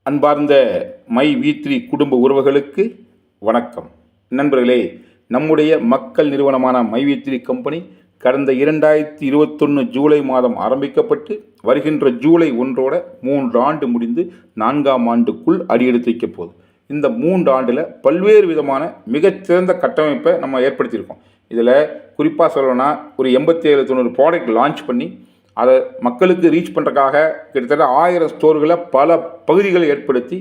அன்பார்ந்த மை வி3 குடும்ப உறவுகளுக்கு வணக்கம். நண்பர்களே, நம்முடைய மக்கள் நிறுவனமான மை வி3 கம்பெனி கடந்த 2021 ஜூலை மாதம் ஆரம்பிக்கப்பட்டு வருகின்ற ஜூலை 1 3 ஆண்டு முடிந்து 4ஆம் ஆண்டுக்குள் அடியெடுத்து வைக்க போகுது. இந்த 3 ஆண்டில் பல்வேறு விதமான மிகச்சிறந்த கட்டமைப்பை நம்ம ஏற்படுத்தியிருக்கோம். இதில் குறிப்பாக சொல்லணும்னா ஒரு 87-90 ப்ராடக்ட் லான்ச் பண்ணி அதை மக்களுக்கு ரீச் பண்ணுறதுக்காக கிட்டத்தட்ட 1000 ஸ்டோர்களை பல பகுதிகளை ஏற்படுத்தி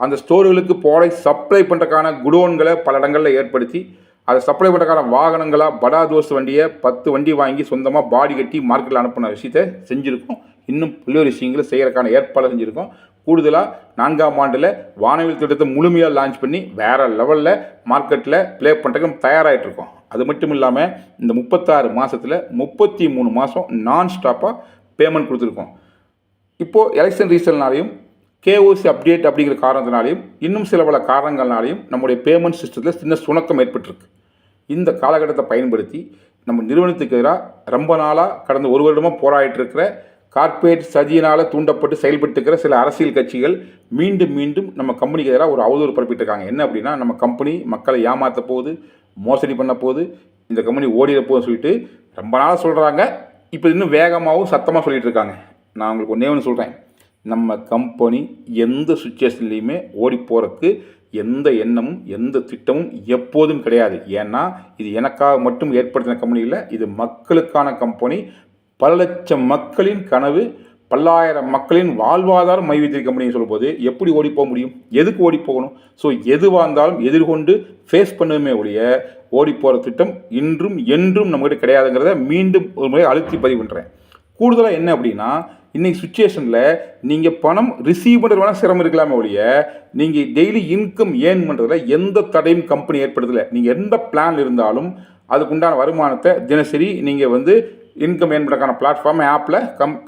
அந்த ஸ்டோர்களுக்கு ப்ராடக்ட் சப்ளை பண்ணுறதுக்கான குடோன்களை பல இடங்களில் ஏற்படுத்தி அதை சப்ளை பண்ணுறதுக்கான வாகனங்களாக படா தோஸ் வண்டியை 10 வண்டி வாங்கி சொந்தமாக பாடி கட்டி மார்க்கெட்டில் அனுப்பின விஷயத்தை செஞ்சுருக்கோம். இன்னும் பல்வேறு விஷயங்களை செய்கிறதுக்கான ஏற்பாடு செஞ்சுருக்கோம். கூடுதலாக 4ஆம் ஆண்டில் வானவில் திட்டத்தை முழுமையாக லான்ச் பண்ணி வேறு லெவலில் மார்க்கெட்டில் ப்ளே பண்ணுறதுக்கு தயாராகிட்ருக்கோம். அது மட்டும் இல்லாமல் இந்த 36 மாதத்தில் 33 மாதம் நான் ஸ்டாப்பாக பேமெண்ட் கொடுத்துருக்கோம். இப்போது எலெக்ஷன் ரீசன்னாலையும் கேஓசி அப்டேட் அப்படிங்கிற காரணத்தினாலையும் இன்னும் சில பல காரணங்கள்னாலையும் நம்முடைய பேமெண்ட் சிஸ்டத்தில் சின்ன சுணக்கம் ஏற்பட்டிருக்கு. இந்த காலகட்டத்தை பயன்படுத்தி நம்ம நிறுவனத்துக்கு எதிராக ரொம்ப நாளாக கடந்த ஒரு வருடமாக போராடிட்டு கார்ப்பரேட் சதியினால் தூண்டப்பட்டு செயல்பட்டுக்கிற சில அரசியல் கட்சிகள் மீண்டும் நம்ம கம்பெனிக்கு எதிராக ஒரு அவதூறு பரப்பிட்டுருக்காங்க. என்ன அப்படின்னா, நம்ம கம்பெனி மக்களை ஏமாற்ற போகுது, மோசடி பண்ண போகுது, இந்த கம்பெனி ஓடிட போகுதுன்னு சொல்லிட்டு ரொம்ப நாளாக சொல்கிறாங்க. இப்போ இன்னும் வேகமாகவும் சத்தமாக சொல்லிகிட்டு இருக்காங்க. நான் உங்களுக்கு ஒன்றே ஒன்று சொல்கிறேன், நம்ம கம்பெனி எந்த சுச்சுவேஷன்லேயுமே ஓடி போகிறதுக்கு எந்த எண்ணமும் எந்த திட்டமும் எப்போதும் கிடையாது. ஏன்னா இது எனக்காக மட்டும் ஏற்படுத்தின கம்பெனி இல்லை, இது மக்களுக்கான கம்பெனி. பல லட்சம் மக்களின் கனவு, பல்லாயிரம் மக்களின் வாழ்வாதாரம் மை வி3 கம்பெனின்னு சொல்லும்போது எப்படி ஓடி போக முடியும்? எதுக்கு ஓடி போகணும்? ஸோ எதுவாக இருந்தாலும் எதிர்கொண்டு ஃபேஸ் பண்ணுமே ஒழிய ஓடி போகிற திட்டம் இன்றும் என்றும் நம்மகிட்ட கிடையாதுங்கிறத மீண்டும் ஒரு முறை அழுத்தி பதிவு பண்ணுறேன். கூடுதலாக என்ன அப்படின்னா, இன்றைக்கி சுச்சுவேஷனில் நீங்கள் பணம் ரிசீவ் பண்ணுறது வேணால் சிரமம் இருக்கலாமே ஒழிய நீங்கள் டெய்லி இன்கம் ஏர்ன் பண்ணுறதுல எந்த தடையும் கம்பெனி ஏற்படுத்தலை. நீங்கள் எந்த பிளான் இருந்தாலும் அதுக்குண்டான வருமானத்தை தினசரி நீங்கள் இன்கம் ஏர்ன் பண்ணுறதுக்கான பிளாட்ஃபார்ம் ஆப்பில்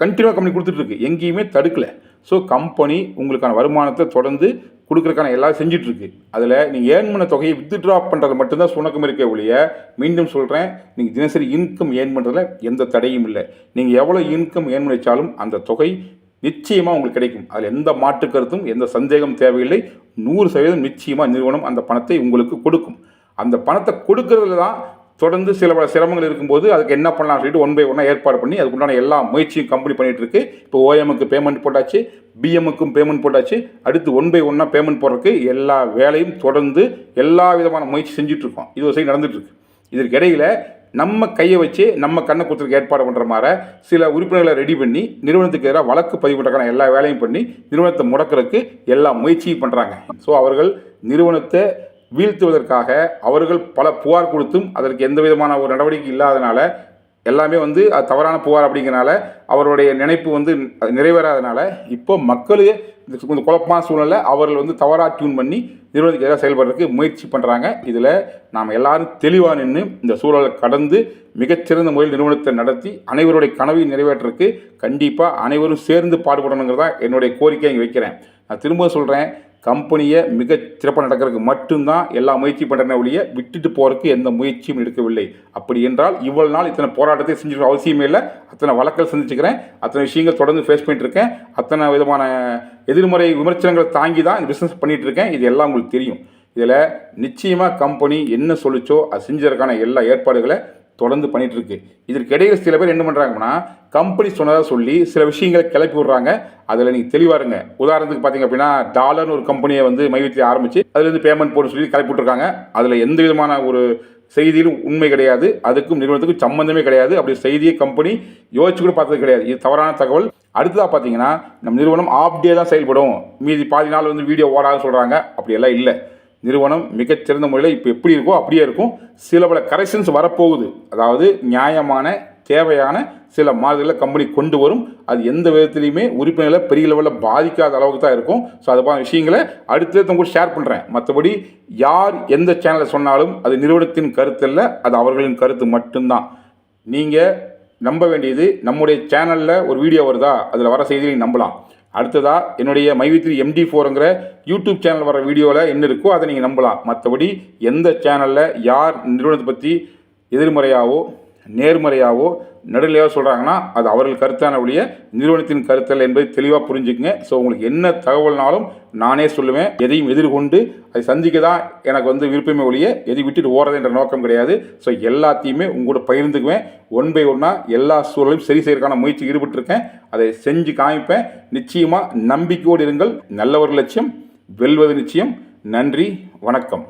கண்டினியூவாக கம்பெனி கொடுத்துட்ருக்கு, எங்கேயுமே தடுக்கலை. ஸோ கம்பெனி உங்களுக்கான வருமானத்தை தொடர்ந்து கொடுக்குறதுக்கான எல்லாம் செஞ்சிட்ருக்கு. அதில் நீங்கள் ஏர்ன் பண்ண தொகையை வித்ட்ரா பண்ணுறது மட்டும்தான் சுணக்கம் இருக்கே ஒழிய, மீண்டும் சொல்கிறேன், நீங்கள் தினசரி இன்கம் ஏர்ன் பண்ணுறதுல எந்த தடையும் இல்லை. நீங்கள் எவ்வளோ இன்கம் ஏர்ன் பண்ணி வச்சாலும் அந்த தொகை நிச்சயமாக உங்களுக்கு கிடைக்கும். அதில் எந்த மாற்று கருத்தும் எந்த சந்தேகம் தேவையில்லை. 100% நிச்சயமாக நிறுவனம் அந்த பணத்தை உங்களுக்கு கொடுக்கும். அந்த பணத்தை கொடுக்கறதுல தான் தொடர்ந்து சில பல சிரமங்கள் இருக்கும்போது அதுக்கு என்ன பண்ணலாம் சொல்லிட்டு 1 by 1 ஏற்பாடு பண்ணி அதுக்குண்டான எல்லா முயற்சியும் கம்பெனி பண்ணிகிட்டு இருக்கு. இப்போ ஓஎம்முக்கு பேமெண்ட் போட்டாச்சு, பிஎம்முக்கும் பேமெண்ட் போட்டாச்சு. அடுத்து 1 by 1 பேமெண்ட் போடுறதுக்கு எல்லா வேலையும் தொடர்ந்து எல்லா விதமான முயற்சி செஞ்சுட்ருக்கோம். இது ஒரு சைடு நடந்துகிட்ருக்கு. இதற்கு இடையில் நம்ம கையை வச்சு நம்ம கண்ணை கொடுத்துருக்கு ஏற்பாடு பண்ணுற மாதிரி சில உறுப்பினர்களை ரெடி பண்ணி நிறுவனத்துக்கு எதிராக வழக்கு பதிவு பண்ணுறதுக்கான எல்லா வேலையும் பண்ணி நிறுவனத்தை முடக்கிறதுக்கு எல்லா முயற்சியும் பண்ணுறாங்க. ஸோ அவர்கள் நிறுவனத்தை வீழ்த்துவதற்காக அவர்கள் பல புகார் கொடுத்தும் அதற்கு எந்த விதமான ஒரு நடவடிக்கை இல்லாதனால எல்லாமே அது தவறான புகார் அப்படிங்கிறனால அவருடைய நினைப்பு அது நிறைவேறாதனால இப்போ மக்களே கொஞ்சம் குழப்பமான சூழ்நிலை அவர்கள் தவறாக டியூன் பண்ணி நிறுவனத்துக்கு எதிராக செயல்படுறதுக்கு முயற்சி பண்ணுறாங்க. இதில் நாம் எல்லாரும் தெளிவாக நின்று இந்த சூழலை கடந்து மிகச்சிறந்த முறையில் நிறுவனத்தை நடத்தி அனைவருடைய கனவை நிறைவேற்றுறதுக்கு கண்டிப்பாக அனைவரும் சேர்ந்து பாடுபடணுங்கிறதா என்னுடைய கோரிக்கையை இங்கே வைக்கிறேன். நான் திரும்ப சொல்கிறேன், கம்பெனியை மிக சிறப்பாக நடக்கிறதுக்கு மட்டும்தான் எல்லா முயற்சி பண்ணுறேன் ஒழிய விட்டுட்டு போகிறதுக்கு எந்த முயற்சியும் எடுக்கவில்லை. அப்படி என்றால் இவ்வளவு நாள் இத்தனை போராட்டத்தை செஞ்சுக்கிற அவசியமே இல்லை. அத்தனை வழக்கல் செஞ்சுக்கிறேன், அத்தனை விஷயங்கள் தொடர்ந்து ஃபேஸ் பண்ணிட்டு இருக்கேன், அத்தனை விதமான எதிர்மறை விமர்சனங்களை தாங்கி தான் இந்த பிஸ்னஸ் பண்ணிகிட்டு இருக்கேன். இது எல்லாம் உங்களுக்கு தெரியும். இதில் நிச்சயமாக கம்பெனி என்ன சொல்லிச்சோ அது செஞ்சதற்கான எல்லா ஏற்பாடுகளை தொடர்ந்து பண்ணிகிட்டு இருக்கு. இதற்கு இடையில் சில பேர் என்ன பண்ணுறாங்கன்னா, கம்பெனி சொன்னதாக சொல்லி சில விஷயங்களை கிளப்பி விட்றாங்க. அதில் நீங்கள் தெளிவாக இருங்க. உதாரணத்துக்கு பார்த்தீங்க அப்படின்னா, டாலர்னு ஒரு கம்பெனியை மை வி3 ஆரம்பித்து அதுலேருந்து பேமெண்ட் போட்டு சொல்லி கிளப்பி விட்ருக்காங்க. அதில் எந்த விதமான ஒரு செய்தியிலும் உண்மை கிடையாது, அதுக்கும் நிறுவனத்துக்கும் சம்மந்தமே கிடையாது. அப்படி செய்தியை கம்பெனி யோசிச்சு கூட பார்த்தது கிடையாது. இது தவறான தகவல். அடுத்ததாக பார்த்தீங்கன்னா, நம்ம நிறுவனம் ஆஃப் டே தான் செயல்படும், மீதி பாதி நாள் வீடியோ ஓடாதுன்னு சொல்கிறாங்க. அப்படியெல்லாம் இல்லை. நிறுவனம் மிகச்சிறந்த முறையில் இப்போ எப்படி இருக்கோ அப்படியே இருக்கும். சில பல கரெக்ஷன்ஸ் வரப்போகுது. அதாவது நியாயமான தேவையான சில மாறுதல்களை கம்பெனி கொண்டு வரும். அது எந்த விதத்துலையுமே உறுப்பினர்களை பெரிய லெவலில் பாதிக்காத அளவுக்கு தான் இருக்கும். ஸோ அது போன்ற விஷயங்களை அடுத்த கூட ஷேர் பண்ணுறேன். மற்றபடி யார் எந்த சேனலில் சொன்னாலும் அது நிறுவனத்தின் கருத்து இல்லை, அது அவர்களின் கருத்து மட்டும்தான். நீங்கள் நம்ப வேண்டியது, நம்முடைய சேனலில் ஒரு வீடியோ வருதா, அதில் வர செய்தியை நம்பலாம். அடுத்ததாக என்னுடைய மை வி3 MD4ங்கிற யூடியூப் சேனல் வர வீடியோவில் என்ன இருக்கோ அதை நீங்கள் நம்பலாம். மற்றபடி எந்த சேனலில் யார் நிறுவனத்தை பற்றி எதிர்மறையாவோ நேர்மறையாவோ நடுநிலையாவோ சொல்கிறாங்கன்னா அது அவர்கள் கருத்தான ஒழிய நிறுவனத்தின் கருத்தல் என்பதை தெளிவாக புரிஞ்சுக்குங்க. ஸோ உங்களுக்கு என்ன தகவல்னாலும் நானே சொல்லுவேன். எதையும் எதிர்கொண்டு அதை சந்திக்க தான் எனக்கு விருப்பமே ஒழிய எதை விட்டுட்டு ஓடுறது என்ற நோக்கம் கிடையாது. ஸோ எல்லாத்தையுமே உங்களோட பகிர்ந்துக்குவேன். ஒன் பை ஒன்னாக எல்லா சூழலையும் சரி செய்யறதுக்கான முயற்சி ஈடுபட்டிருக்கேன். அதை செஞ்சு காமிப்பேன். நிச்சயமாக நம்பிக்கையோடு இருங்கள். நல்ல ஒரு லட்சியம் வெல்வது நிச்சயம். நன்றி, வணக்கம்.